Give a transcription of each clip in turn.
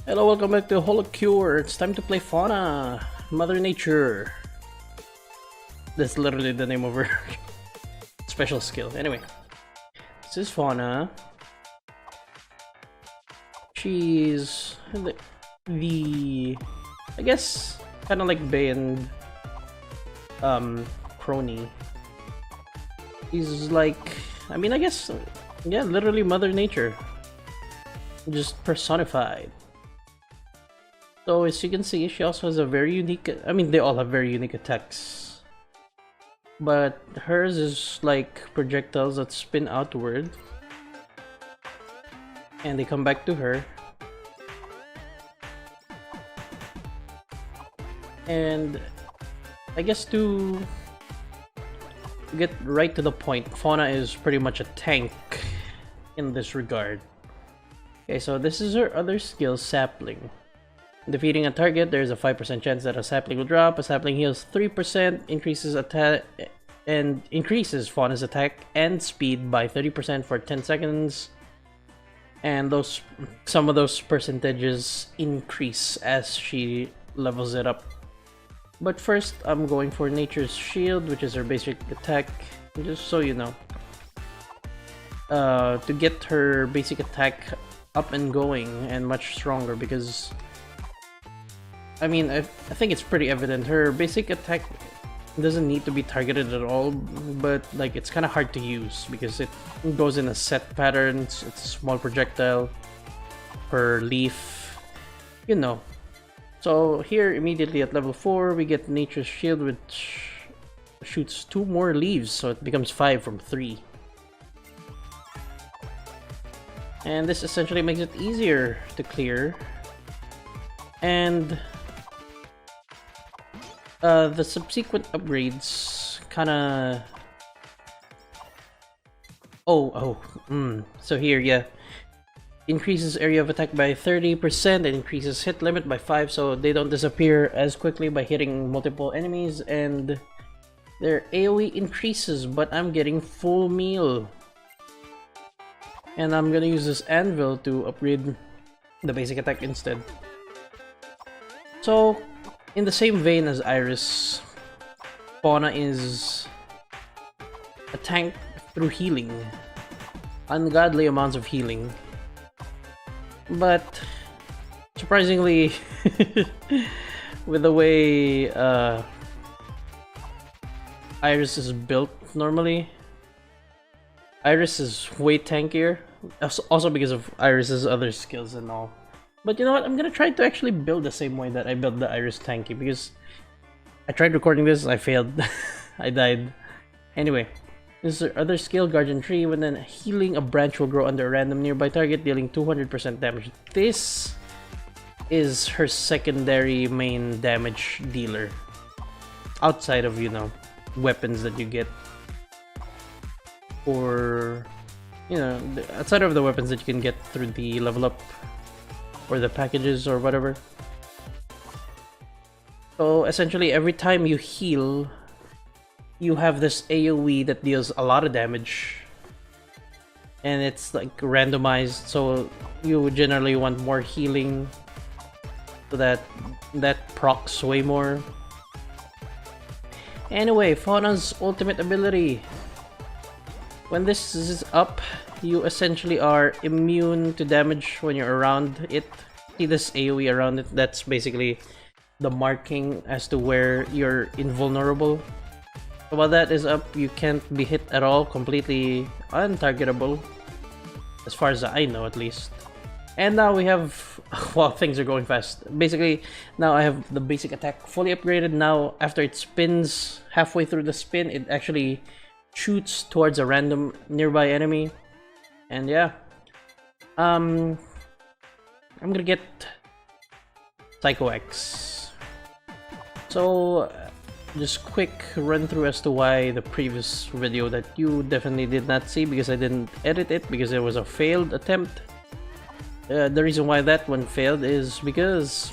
Hello, welcome back to HoloCure. It's time to play Fauna, Mother Nature. That's literally the name of her special skill. Anyway, this is Fauna. She's the I guess kind of like Bay and Crony. She's like, I mean, I guess, yeah, literally Mother Nature, just personified. So as you can see, she also has a very unique, I mean, they all have very unique attacks, but hers is like projectiles that spin outward and they come back to her. And I guess to get right to the point, Fauna is pretty much a tank in this regard. Okay, so this is her other skill, Sapling. Defeating a target, there's a 5% chance that a sapling will drop. A sapling heals 3%, increases attack and increases Fauna's attack and speed by 30% for 10 seconds. And some of those percentages increase as she levels it up. But first, I'm going for Nature's Shield, which is her basic attack, just so you know. To get her basic attack up and going and much stronger, because I mean, I think it's pretty evident. Her basic attack doesn't need to be targeted at all, but like it's kind of hard to use because it goes in a set pattern. It's a small projectile per leaf, you know. So here, immediately at level 4, we get Nature's Shield, which shoots 2 more leaves, so it becomes 5 from 3. And this essentially makes it easier to clear. And the subsequent upgrades kinda... So here, yeah. Increases area of attack by 30% and increases hit limit by 5, so they don't disappear as quickly by hitting multiple enemies, and their AoE increases, but I'm getting full meal. And I'm gonna use this anvil to upgrade the basic attack instead. So, in the same vein as Iris, Fauna is a tank through healing. Ungodly amounts of healing. But, surprisingly, with the way Iris is built normally, Iris is way tankier. Also because of Iris's other skills and all. But you know what? I'm gonna try to actually build the same way that I built the Iris tanky, because I tried recording this, I failed. I died. Anyway, this is her other skill, Guardian Tree. When then healing, a branch will grow under a random nearby target, dealing 200% damage. This is her secondary main damage dealer. Outside of, you know, weapons that you get. Or, you know, outside of the weapons that you can get through the level up or the packages or whatever. So essentially, every time you heal, you have this AoE that deals a lot of damage, and it's like randomized, so you would generally want more healing, so that procs way more. Anyway, Fauna's ultimate ability. When this is up, you essentially are immune to damage when you're around it. See this AoE around it? That's basically the marking as to where you're invulnerable. So while that is up, you can't be hit at all, completely untargetable, as far as I know at least. And now we have, wow, things are going fast. Basically, now I have the basic attack fully upgraded. Now, after it spins, halfway through the spin, it actually shoots towards a random nearby enemy. And yeah, I'm gonna get Psycho X. So just quick run through as to why the previous video that you definitely did not see, because I didn't edit it because it was a failed attempt. The reason why that one failed is because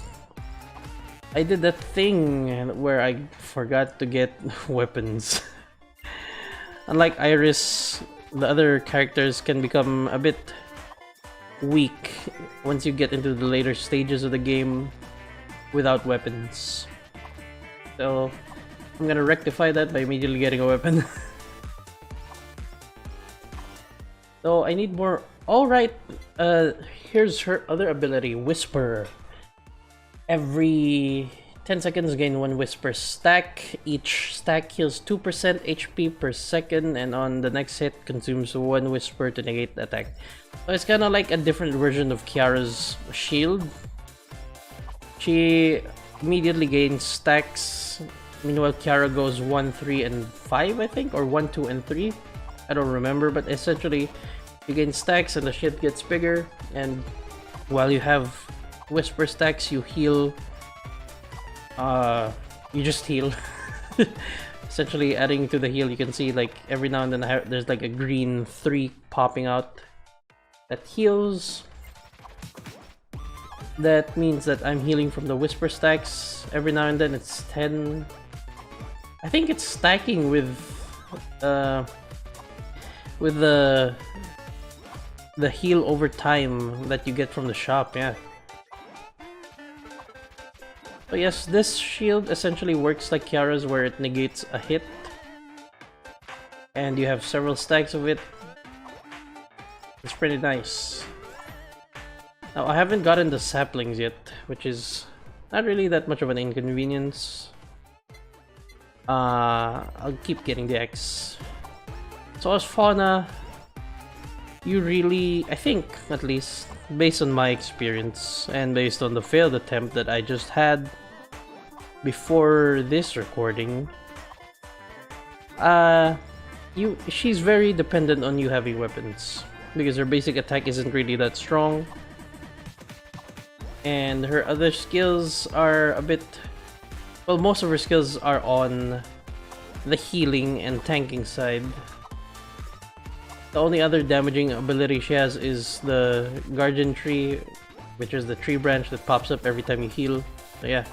I did that thing where I forgot to get weapons. Unlike Iris, the other characters can become a bit weak once you get into the later stages of the game without weapons. So I'm gonna rectify that by immediately getting a weapon. So I need more. Alright, here's her other ability, Whisper. Every 10 seconds gain 1 Whisper stack. Each stack heals 2% HP per second, and on the next hit consumes 1 Whisper to negate the attack. So it's kind of like a different version of Kiara's shield. She immediately gains stacks. Meanwhile, Kiara goes 1, 3, and 5, I think, or 1, 2, and 3. I don't remember, but essentially you gain stacks and the shit gets bigger, and while you have Whisper stacks, you heal. You just heal. Essentially adding to the heal, you can see like every now and then there's like a green 3 popping out that heals. That means that I'm healing from the Whisper stacks. Every now and then it's 10. I think it's stacking with the heal over time that you get from the shop, yeah. But yes, this shield essentially works like Kiara's, where it negates a hit. And you have several stacks of it. It's pretty nice. Now, I haven't gotten the saplings yet, which is not really that much of an inconvenience. I'll keep getting the X. So as Fauna, you really, I think, at least, based on my experience and based on the failed attempt that I just had before this recording, she's very dependent on you having weapons, because her basic attack isn't really that strong, and her other skills are a bit, well, most of her skills are on the healing and tanking side. The only other damaging ability she has is the Guardian Tree, which is the tree branch that pops up every time you heal. So yeah,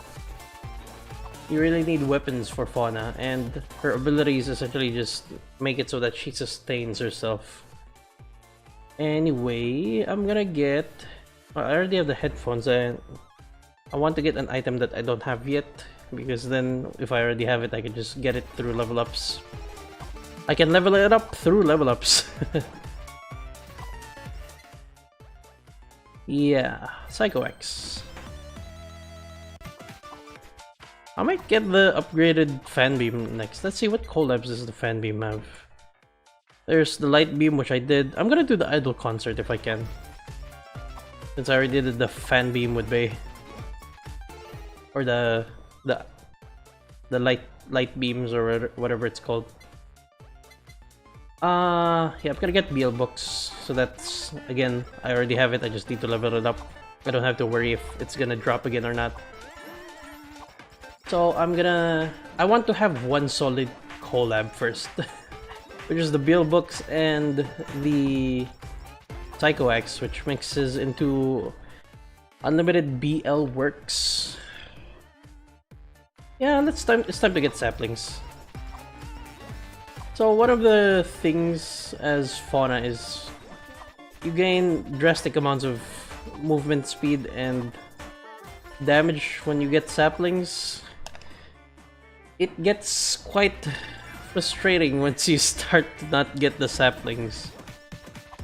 you really need weapons for Fauna, and her abilities essentially just make it so that she sustains herself. Anyway, I'm gonna get... well, I already have the headphones, and I want to get an item that I don't have yet, because then if I already have it, I can just get it through level ups. I can level it up through level ups. Yeah, Psycho X. I might get the upgraded Fan Beam next. Let's see what collabs does the Fan Beam have. There's the Light Beam, which I did. I'm gonna do the Idol Concert if I can, since I already did the Fan Beam with Bay. Or the light beams, or whatever it's called. Yeah, I'm gonna get BL books, so that's, again, I already have it, I just need to level it up. I don't have to worry if it's gonna drop again or not. So I want to have one solid collab first, which is the BL books and the Psycho X, which mixes into unlimited BL works. Yeah, it's time to get saplings. So one of the things as Fauna is you gain drastic amounts of movement speed and damage when you get saplings. It gets quite frustrating once you start to not get the saplings,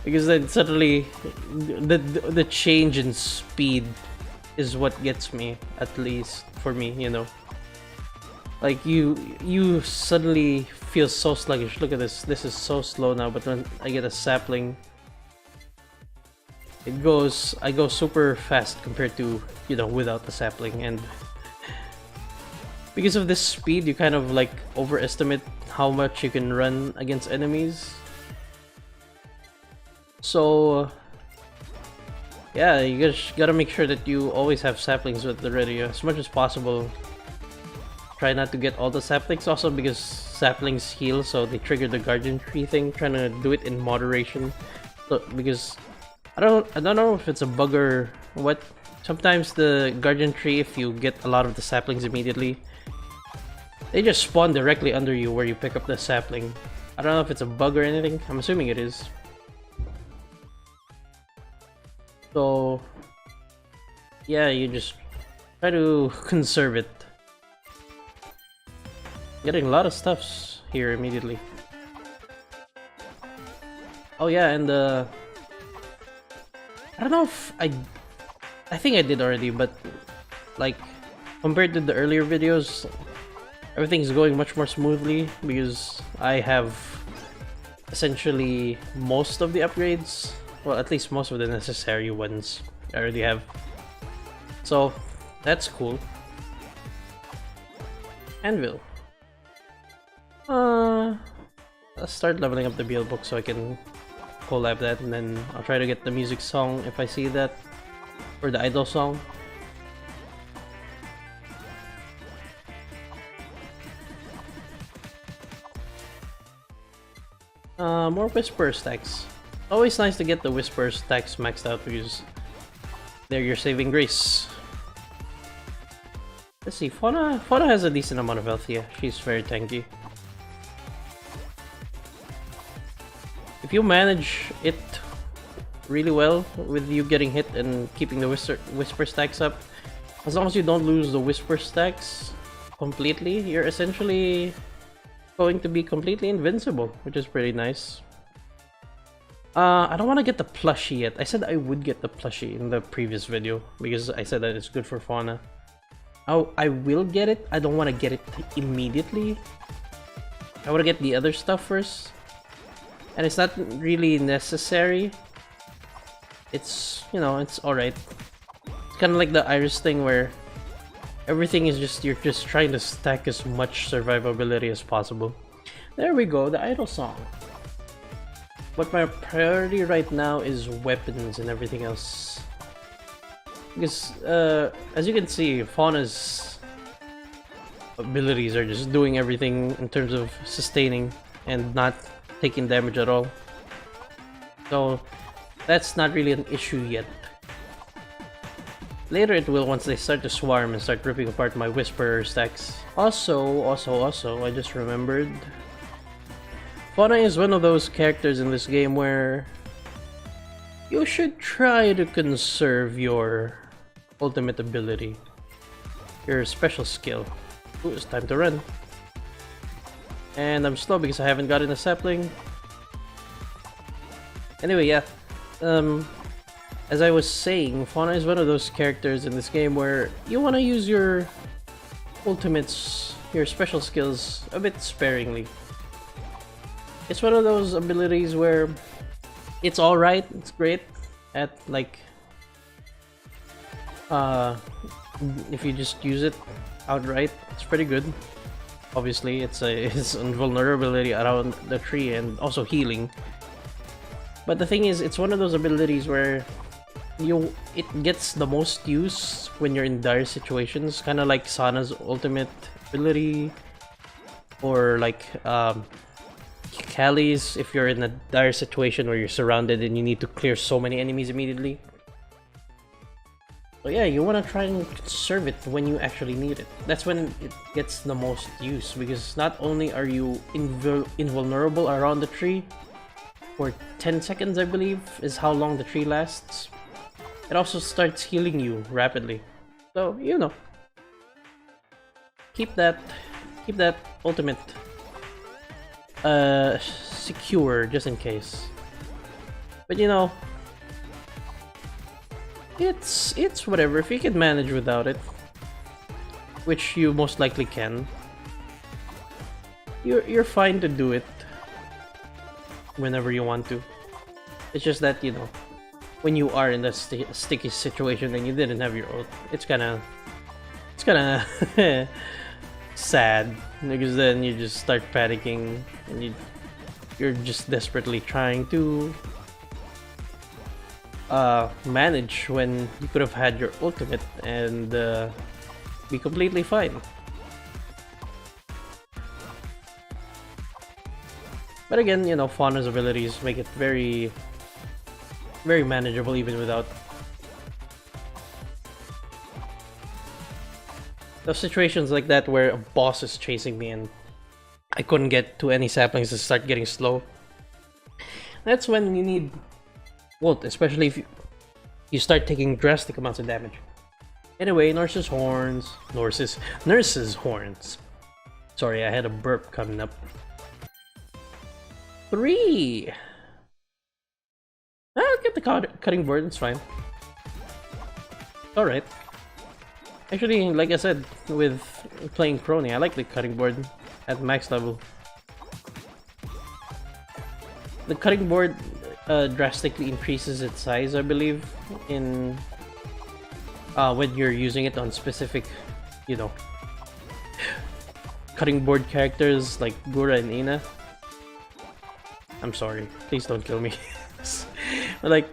because then suddenly the change in speed is what gets me, at least for me, you know. Like you suddenly feel so sluggish. Look at this. This is so slow now, but when I get a sapling, I go super fast compared to, you know, without the sapling. And because of this speed, you kind of like overestimate how much you can run against enemies. So yeah, you just gotta make sure that you always have saplings with the ready as much as possible. Try not to get all the saplings, also because saplings heal, so they trigger the Guardian Tree thing. Trying to do it in moderation, so, because I don't know if it's a bug or what. Sometimes the Guardian Tree, if you get a lot of the saplings immediately, they just spawn directly under you where you pick up the sapling. I don't know if it's a bug or anything. I'm assuming it is. So yeah, you just try to conserve it. Getting a lot of stuffs here immediately. Oh yeah, and I don't know if I think I did already, but like compared to the earlier videos, everything's going much more smoothly because I have essentially most of the upgrades. Well, at least most of the necessary ones I already have. So that's cool. Anvil. I'll start leveling up the BL book so I can collab that, and then I'll try to get the music song if I see that, or the idol song. More Whisper stacks. Always nice to get the Whisper stacks maxed out because they're your saving grace. Let's see, Fauna has a decent amount of health, yeah. She's very tanky. If you manage it really well with you getting hit and keeping the Whisper stacks up, as long as you don't lose the Whisper stacks completely, you're essentially going to be completely invincible, which is pretty nice. I don't want to get the plushie yet. I said I would get the plushie in the previous video because I said that it's good for Fauna. Oh, I will get it. I don't want to get it immediately. I want to get the other stuff first. And it's not really necessary. It's, you know, it's alright. It's kind of like the Iris thing where everything is just, you're just trying to stack as much survivability as possible. There we go, the idol song. But my priority right now is weapons and everything else. Because, as you can see, Fauna's abilities are just doing everything in terms of sustaining and not taking damage at all. So, that's not really an issue yet. Later it will once they start to swarm and start ripping apart my Whisperer stacks. Also, I just remembered. Fauna is one of those characters in this game where you should try to conserve your ultimate ability, your special skill. Ooh, it's time to run. And I'm slow because I haven't gotten a sapling. Anyway, yeah. As I was saying, Fauna is one of those characters in this game where you want to use your ultimates, your special skills, a bit sparingly. It's one of those abilities where it's alright, it's great at like if you just use it outright, it's pretty good. Obviously, it's invulnerability around the tree and also healing. But the thing is, it's one of those abilities where it gets the most use when you're in dire situations, kind of like Sana's ultimate ability, or like Kali's if you're in a dire situation where you're surrounded and you need to clear so many enemies immediately. So yeah, you want to try and conserve it when you actually need it. That's when it gets the most use, because not only are you invulnerable around the tree for 10 seconds, I believe, is how long the tree lasts. It also starts healing you rapidly. So, you know, keep that ultimate secure just in case. But you know, it's whatever. If you can manage without it, which you most likely can, you're fine to do it whenever you want to. It's just that, you know, when you are in the sticky situation and you didn't have your ult, it's kind of sad, because then you just start panicking and you're just desperately trying to manage when you could have had your ultimate and be completely fine. But again, you know, Fauna's abilities make it very, very manageable even without. Those situations like that where a boss is chasing me and I couldn't get to any saplings to start getting slow. That's when you need ult, especially you start taking drastic amounts of damage. Anyway, Nurse's horns. Nurse's horns. Sorry, I had a burp coming up. 3! I'll get the cutting board, it's fine. Alright. Actually, like I said, with playing Crony, I like the cutting board at max level. The cutting board drastically increases its size, I believe, in when you're using it on specific, you know, cutting board characters like Gura and Ina. I'm sorry, please don't kill me. But like,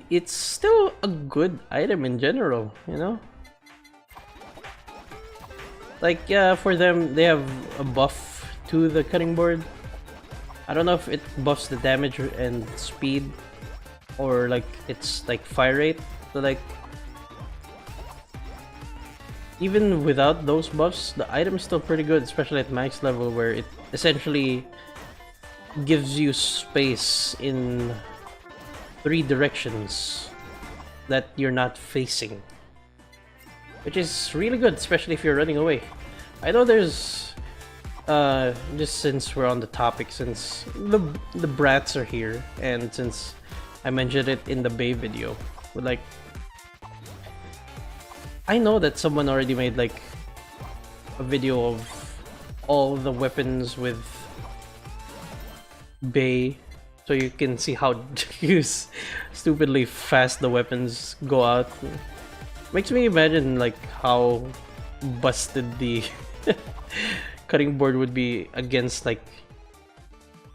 it's still a good item in general, you know? Like, yeah, for them, they have a buff to the cutting board. I don't know if it buffs the damage and speed, or like it's like fire rate. So like, even without those buffs, the item is still pretty good, especially at max level, where it essentially gives you space in 3 directions that you're not facing, which is really good, especially if you're running away. I know there's just since we're on the topic, since the brats are here, and since I mentioned it in the Bay video, but like, I know that someone already made like a video of all the weapons with Bay, so you can see how stupidly fast the weapons go out. Makes me imagine like how busted the cutting board would be against like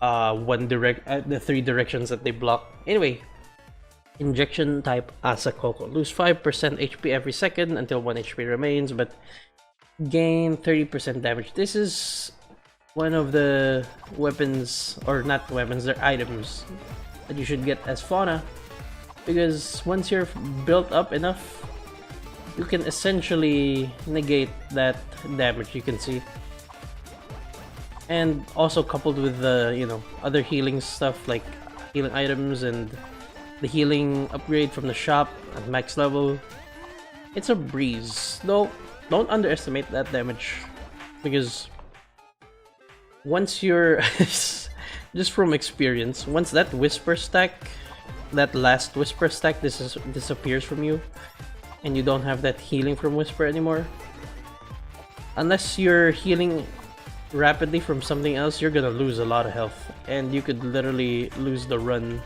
the 3 directions that they block. Anyway, injection type Asakoko. Lose 5% HP every second until 1 HP remains, but gain 30% damage. This is one of the weapons, or not weapons, they're items that you should get as Fauna, because once you're built up enough, you can essentially negate that damage, you can see. And also coupled with the, you know, other healing stuff like healing items and the healing upgrade from the shop at max level, it's a breeze. Though, don't underestimate that damage, because once you're just from experience, once that whisper stack, that last whisper stack disappears from you, and you don't have that healing from whisper anymore, unless you're healing rapidly from something else, you're gonna lose a lot of health, and you could literally lose the run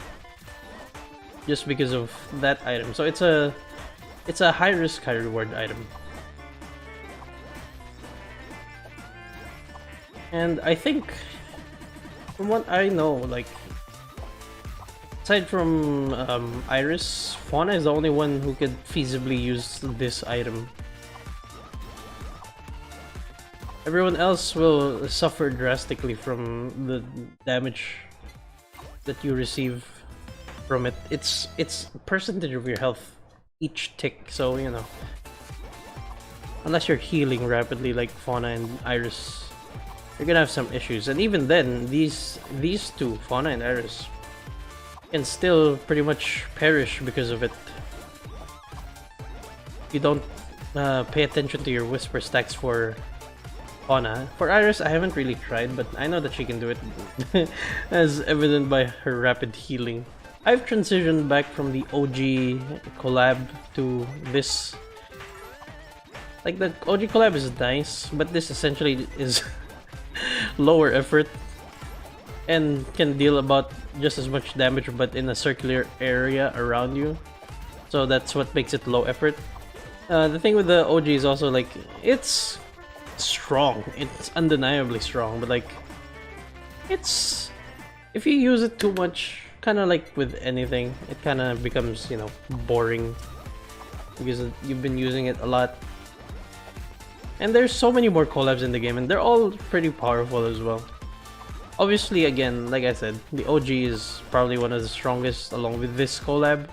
just because of that item. So it's a high risk, high reward item. And I think, from what I know, like, aside from Iris, Fauna is the only one who could feasibly use this item. Everyone else will suffer drastically from the damage that you receive from it. It's percentage of your health each tick, so you know, unless you're healing rapidly like Fauna and Iris, you're gonna have some issues. And even then, these two, Fauna and Iris, can still pretty much perish because of it. You don't pay attention to your whisper stacks for Fauna. For Iris, I haven't really tried, but I know that she can do it, as evident by her rapid healing. I've transitioned back from the OG collab to this. Like, the OG collab is nice, but this essentially is lower effort and can deal about just as much damage, but in a circular area around you. So that's what makes it low effort. The thing with the OG is also, like, it's strong. It's undeniably strong, but like, it's, if you use it too much, kind of like with anything, it kind of becomes, you know, boring because you've been using it a lot. And there's so many more collabs in the game, and they're all pretty powerful as well. Obviously, again, like I said, the OG is probably one of the strongest along with this collab,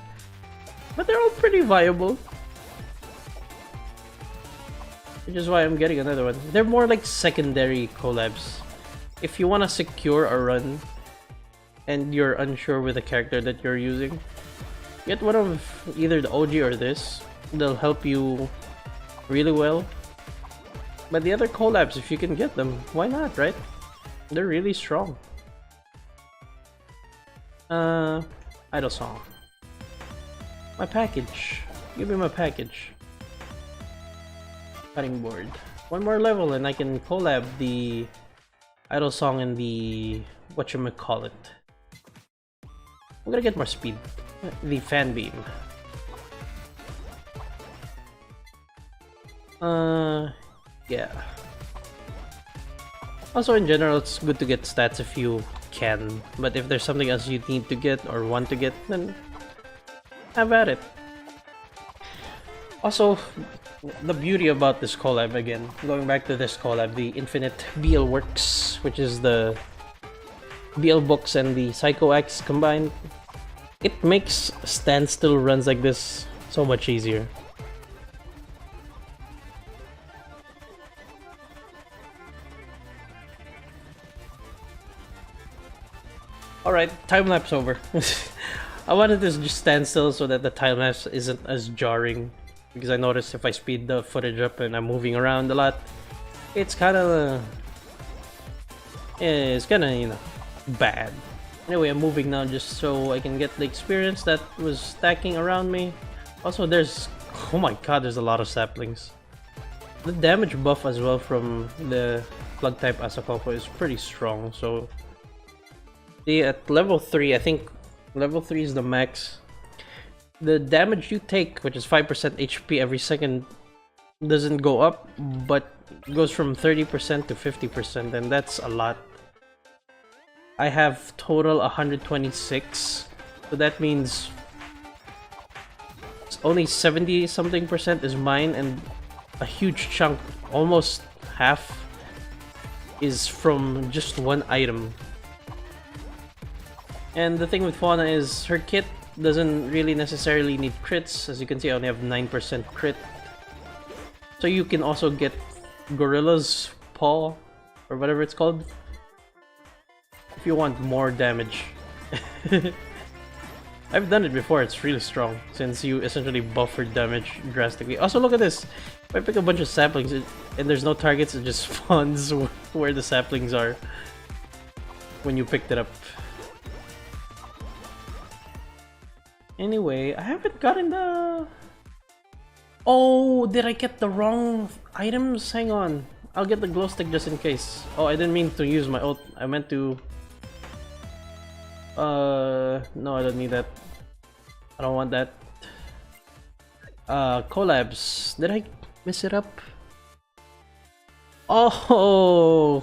but they're all pretty viable, which is why I'm getting another one. They're more like secondary collabs. If you want to secure a run, and you're unsure with the character that you're using, get one of either the OG or this. They'll help you really well. But the other collabs, if you can get them, why not, right? They're really strong. Idle song. My package. Give me my package. Cutting board. One more level and I can collab the idle song and the whatchamacallit. I'm gonna get more speed. The fan beam. Yeah. Also, in general, it's good to get stats if you can, but if there's something else you need to get or want to get, then have at it. Also, the beauty about this collab, again, going back to this collab, the Infinite BL Works, which is the BL books and the Psycho Axe combined, it makes standstill runs like this so much easier. Alright, time-lapse over. I wanted to just stand still so that the time-lapse isn't as jarring. Because I noticed if I speed the footage up and I'm moving around a lot, it's kinda... it's kinda, you know, bad. Anyway, I'm moving now just so I can get the experience that was stacking around me. Also, there's... oh my god, there's a lot of saplings. The damage buff as well from the Plug-type Asakoko is pretty strong, so... at level 3, I think level 3 is the max. The damage you take, which is 5% HP every second, doesn't go up, but goes from 30% to 50%, and that's a lot. I have total 126, so that means only 70 something percent is mine, and a huge chunk, almost half, is from just one item. And the thing with Fauna is her kit doesn't really necessarily need crits. As you can see, I only have 9% crit. So you can also get Gorilla's Paw, or whatever it's called, if you want more damage. I've done it before, it's really strong, since you essentially buffer damage drastically. Also, look at this! If I pick a bunch of saplings and there's no targets, it just spawns where the saplings are when you picked it up. Anyway, I haven't gotten the... oh, did I get the wrong items? Hang on. I'll get the glow stick just in case. Oh, I didn't mean to use my ult. I meant to... no, I don't need that. I don't want that. Collabs. Did I mess it up? Oh,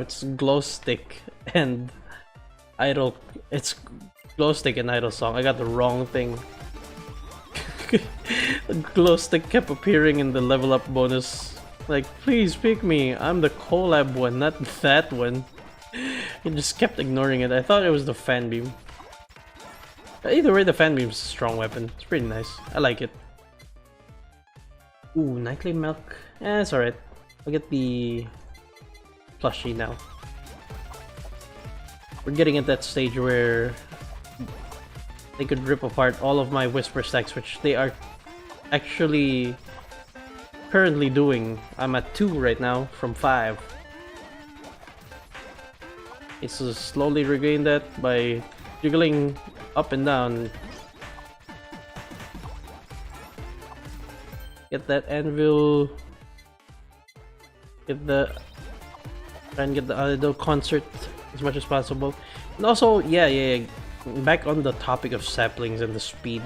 it's glow stick and idle. It's glow stick and idle song. I got the wrong thing. The glow stick kept appearing in the level up bonus. Like, please pick me. I'm the collab one, not that one. It just kept ignoring it. I thought it was the fan beam. Either way, the fan beam's a strong weapon. It's pretty nice. I like it. Ooh, nightly milk. Eh, it's alright. I'll get the plushie now. We're getting at that stage where they could rip apart all of my whisper stacks, which they are actually currently doing. I'm at 2 right now from 5. It's to slowly regain that by jiggling up and down. Get that anvil. Try and get the idol concert as much as possible. And also, yeah. Back on the topic of saplings and the speed.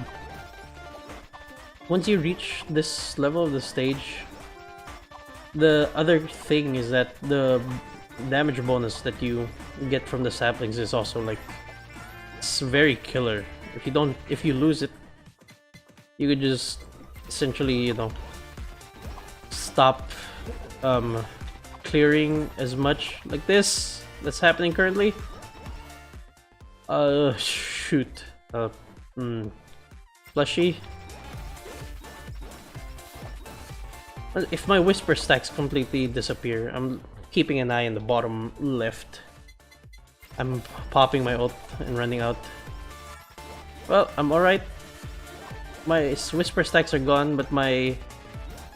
Once you reach this level of the stage, the other thing is that the damage bonus that you get from the saplings is also like, it's very killer. If you lose it, you could just essentially, you know, stop clearing as much like this that's happening currently. Shoot. Plushie. If my whisper stacks completely disappear, I'm keeping an eye in the bottom left. I'm popping my ult and running out. Well, I'm alright. My Whisper stacks are gone, but my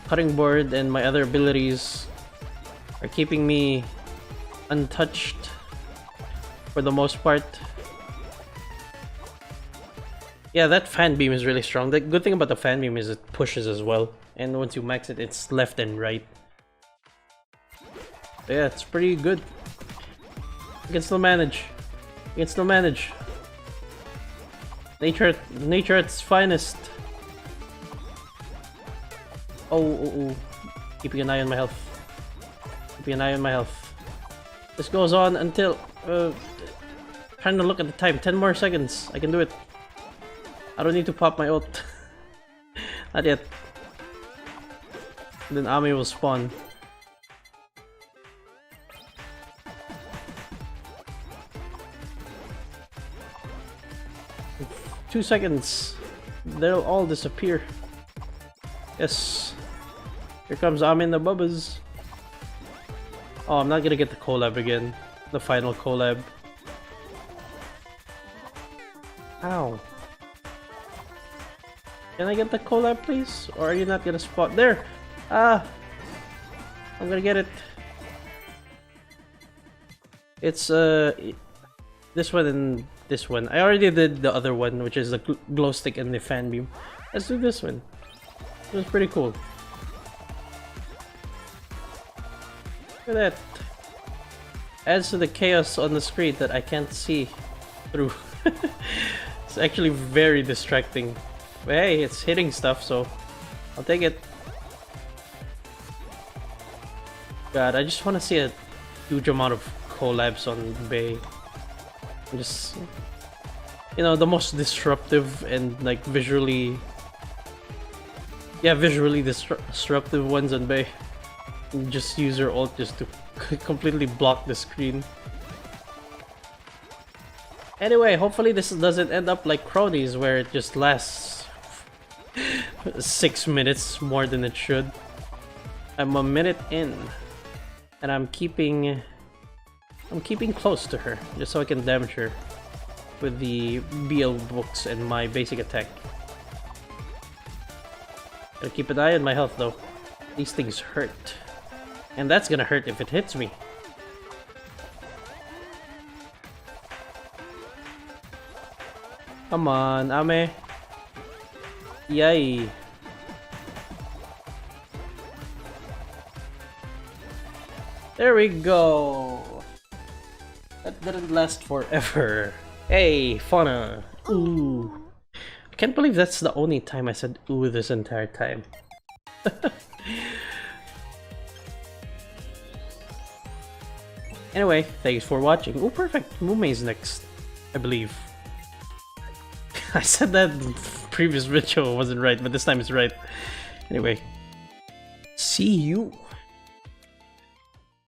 cutting board and my other abilities are keeping me untouched for the most part. Yeah, that fan beam is really strong. The good thing about the fan beam is it pushes as well. And once you max it, it's left and right. But yeah, it's pretty good. You can still manage. You can still manage. Nature at its finest. Oh. Keeping an eye on my health. Keeping an eye on my health. This goes on until... trying to look at the time. 10 more seconds. I can do it. I don't need to pop my ult. Not yet. Then Ami will spawn. In 2 seconds. They'll all disappear. Yes. Here comes Ami and the Bubbas. Oh, I'm not gonna get the collab again. The final collab. Ow. Can I get the collab, please? Or are you not gonna spot? There! Ah! I'm gonna get it. It's, this one and this one. I already did the other one, which is the glow stick and the fan beam. Let's do this one. It was pretty cool. Look at that. Adds to the chaos on the screen that I can't see through. It's actually very distracting. But hey, it's hitting stuff, so I'll take it. God, I just want to see a huge amount of collabs on Bay. Just, you know, the most disruptive and like visually, yeah, visually disruptive ones on Bay. Just use your ult just to completely block the screen. Anyway, hopefully this doesn't end up like Cronies where it just lasts 6 minutes more than it should. I'm a minute in, and I'm keeping close to her just so I can damage her with the BL books and my basic attack. Gotta keep an eye on my health though. These things hurt, and that's gonna hurt if it hits me. Come on, Ame. Yay. There we go. That didn't last forever. Hey, Fauna. Ooh. I can't believe that's the only time I said ooh this entire time. Anyway, thanks for watching. Oh, perfect. Mume's next, I believe. I said that in the previous video wasn't right, but this time it's right. Anyway, see you.